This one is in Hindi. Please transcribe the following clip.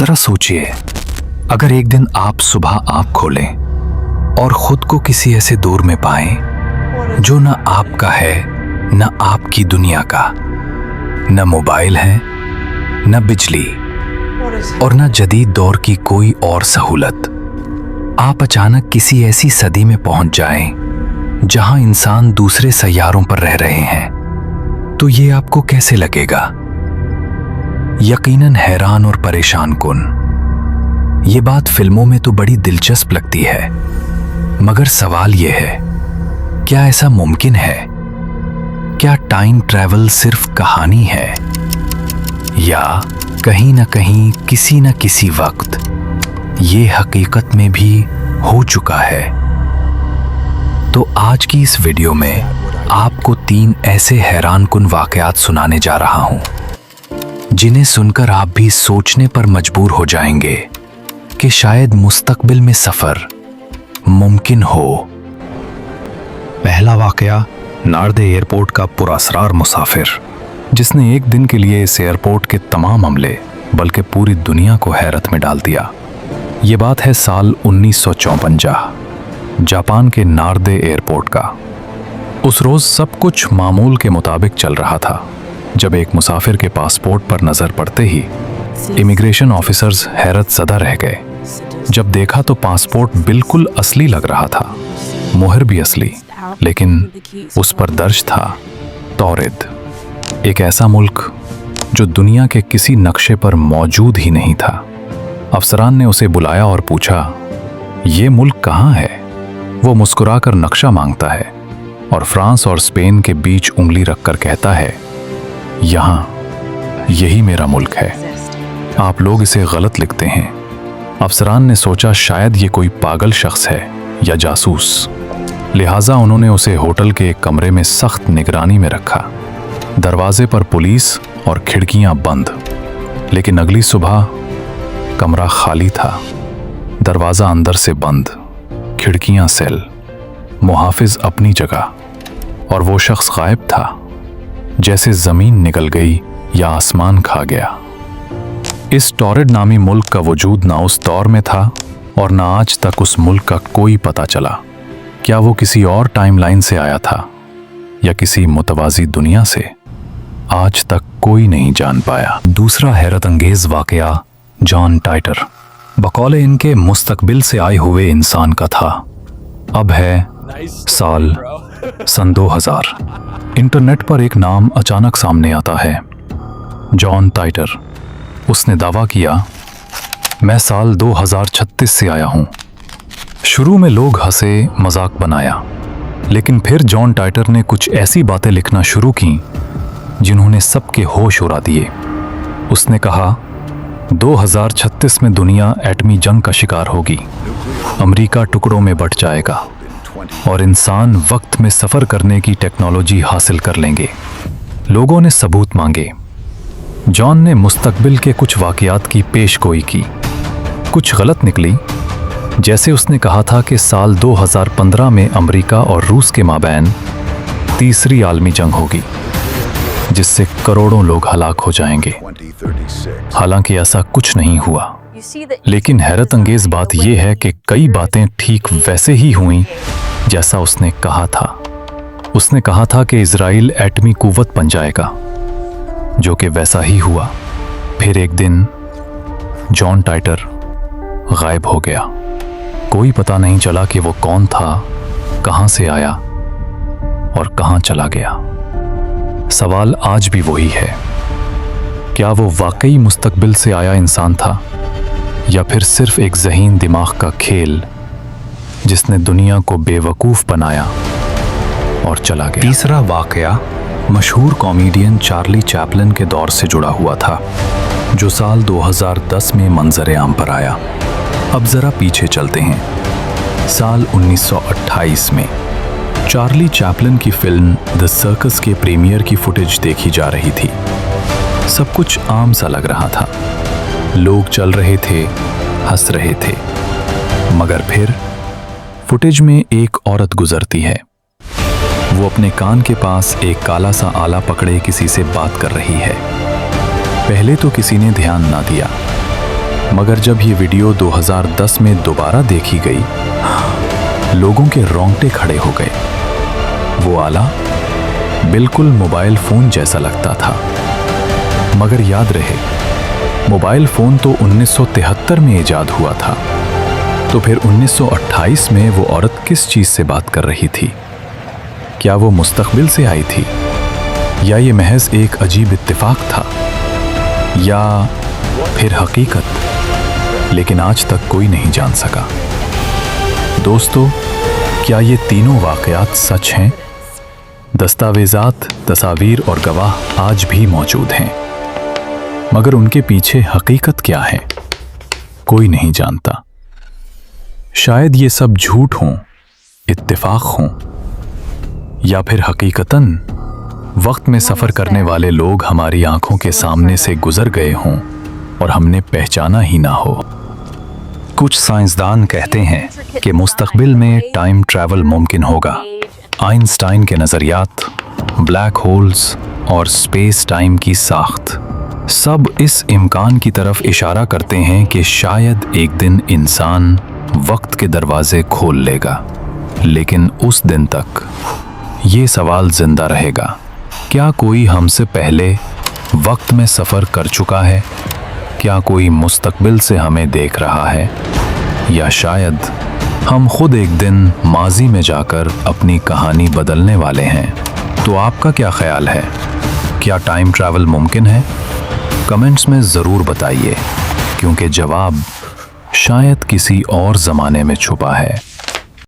जरा सोचिए, अगर एक दिन आप सुबह आंख खोलें और खुद को किसी ऐसे दौर में पाएं जो ना आपका है, ना आपकी दुनिया का, न मोबाइल है, न बिजली और न जदीद दौर की कोई और सहूलत। आप अचानक किसी ऐसी सदी में पहुंच जाएं जहां इंसान दूसरे सैयारों पर रह रहे हैं, तो ये आपको कैसे लगेगा? यकीनन हैरान और परेशान कुन। ये बात फिल्मों में तो बड़ी दिलचस्प लगती है, मगर सवाल ये है, क्या ऐसा मुमकिन है? क्या टाइम ट्रैवल सिर्फ कहानी है, या कहीं ना कहीं किसी न किसी वक्त ये हकीकत में भी हो चुका है? तो आज की इस वीडियो में आपको 3 ऐसे हैरानकुन वाकयात सुनाने जा रहा हूं, जिन्हें सुनकर आप भी सोचने पर मजबूर हो जाएंगे कि शायद मुस्तकबिल में सफर मुमकिन हो। पहला वाकया, नार्दे एयरपोर्ट का पुरअसरार मुसाफिर, जिसने एक दिन के लिए इस एयरपोर्ट के तमाम अमले बल्कि पूरी दुनिया को हैरत में डाल दिया। ये बात है साल 1954, जापान के नार्दे एयरपोर्ट का। उस रोज सब कुछ मामूल के मुताबिक चल रहा था, जब एक मुसाफिर के पासपोर्ट पर नजर पड़ते ही इमिग्रेशन ऑफिसर्स हैरत ज़दा रह गए। जब देखा तो पासपोर्ट बिल्कुल असली लग रहा था, मुहर भी असली, लेकिन उस पर दर्ज था तौरिद, एक ऐसा मुल्क जो दुनिया के किसी नक्शे पर मौजूद ही नहीं था। अफसरान ने उसे बुलाया और पूछा, ये मुल्क कहाँ है? वो मुस्कुराकर नक्शा मांगता है और फ्रांस और स्पेन के बीच उंगली रखकर कहता है, यहाँ, यही मेरा मुल्क है, आप लोग इसे गलत लिखते हैं। अफसरान ने सोचा शायद ये कोई पागल शख्स है या जासूस, लिहाजा उन्होंने उसे होटल के एक कमरे में सख्त निगरानी में रखा। दरवाजे पर पुलिस और खिड़कियां बंद, लेकिन अगली सुबह कमरा खाली था, दरवाजा अंदर से बंद, खिड़कियां सेल, मुहाफिज अपनी जगह, और वो शख्स गायब था, जैसे जमीन निकल गई या आसमान खा गया। इस टॉरिड नामी मुल्क का वजूद ना उस दौर में था और ना आज तक उस मुल्क का कोई पता चला। क्या वो किसी और टाइमलाइन से आया था या किसी मुतवाजी दुनिया से? आज तक कोई नहीं जान पाया। दूसरा हैरत अंगेज वाकया जॉन टाइटर, बकौले इनके मुस्तकबिल से आए हुए इंसान का था। अब है साल सन 2000। इंटरनेट पर एक नाम अचानक सामने आता है, जॉन टाइटर। उसने दावा किया, मैं साल 2036 से आया हूं। शुरू में लोग हंसे, मजाक बनाया, लेकिन फिर जॉन टाइटर ने कुछ ऐसी बातें लिखना शुरू की जिन्होंने सबके होश उड़ा दिए। उसने कहा, 2036 में दुनिया एटमी जंग का शिकार होगी, अमेरिका टुकड़ों में बंट जाएगा और इंसान वक्त में सफ़र करने की टेक्नोलॉजी हासिल कर लेंगे। लोगों ने सबूत मांगे। जॉन ने मुस्तकबिल के कुछ वाकयात की पेशगोई की। कुछ गलत निकली, जैसे उसने कहा था कि साल 2015 में अमेरिका और रूस के माबैन तीसरी आलमी जंग होगी, जिससे करोड़ों लोग हलाक हो जाएंगे। हालांकि ऐसा कुछ नहीं हुआ, लेकिन हैरत अंगेज बात यह है कि कई बातें ठीक वैसे ही हुईं जैसा उसने कहा था। उसने कहा था कि इजराइल एटमी कुव्वत बन जाएगा, जो कि वैसा ही हुआ। फिर एक दिन जॉन टाइटर गायब हो गया। कोई पता नहीं चला कि वो कौन था, कहां से आया और कहां चला गया। सवाल आज भी वही है, क्या वो वाकई मुस्तकबिल से आया इंसान था, या फिर सिर्फ एक ज़हीन दिमाग का खेल जिसने दुनिया को बेवकूफ़ बनाया और चला गया। तीसरा वाकया मशहूर कॉमेडियन चार्ली चैपलिन के दौर से जुड़ा हुआ था, जो साल 2010 में मंजर आम पर आया। अब ज़रा पीछे चलते हैं। साल 1928 में चार्ली चैपलिन की फिल्म द सर्कस के प्रीमियर की फुटेज देखी जा रही थी। सब कुछ आम सा लग रहा था, लोग चल रहे थे, हंस रहे थे, मगर फिर फुटेज में एक औरत गुजरती है। वो अपने कान के पास एक काला सा आला पकड़े किसी से बात कर रही है। पहले तो किसी ने ध्यान ना दिया, मगर जब ये वीडियो 2010 में दोबारा देखी गई, लोगों के रोंगटे खड़े हो गए। वो आला बिल्कुल मोबाइल फोन जैसा लगता था। मगर याद रहे, मोबाइल फोन तो 1973 में इजाद हुआ था, तो फिर 1928 में वो औरत किस चीज से बात कर रही थी? क्या वो मुस्तकबिल से आई थी, या ये महज एक अजीब इत्तेफाक था, या फिर हकीकत? लेकिन आज तक कोई नहीं जान सका। दोस्तों, क्या ये तीनों वाकयात सच हैं? दस्तावेजात, तस्वीर और गवाह आज भी मौजूद हैं, मगर उनके पीछे हकीकत क्या है, कोई नहीं जानता। शायद ये सब झूठ हों, इत्तेफाक हों, या फिर हकीकतन वक्त में सफर करने वाले लोग हमारी आंखों के सामने से गुजर गए हों और हमने पहचाना ही ना हो। कुछ साइंसदान कहते हैं कि मुस्तकबिल में टाइम ट्रैवल मुमकिन होगा। आइंस्टाइन के नज़रियात, ब्लैक होल्स और स्पेस टाइम की साख्त सब इस इम्कान की तरफ इशारा करते हैं कि शायद एक दिन इंसान वक्त के दरवाजे खोल लेगा। लेकिन उस दिन तक ये सवाल जिंदा रहेगा, क्या कोई हमसे पहले वक्त में सफ़र कर चुका है? क्या कोई मुस्तकबिल से हमें देख रहा है? या शायद हम खुद एक दिन माजी में जाकर अपनी कहानी बदलने वाले हैं? तो आपका क्या ख्याल है? क्या टाइम ट्रैवल मुमकिन है? कमेंट्स में ज़रूर बताइए, क्योंकि जवाब शायद किसी और ज़माने में छुपा है।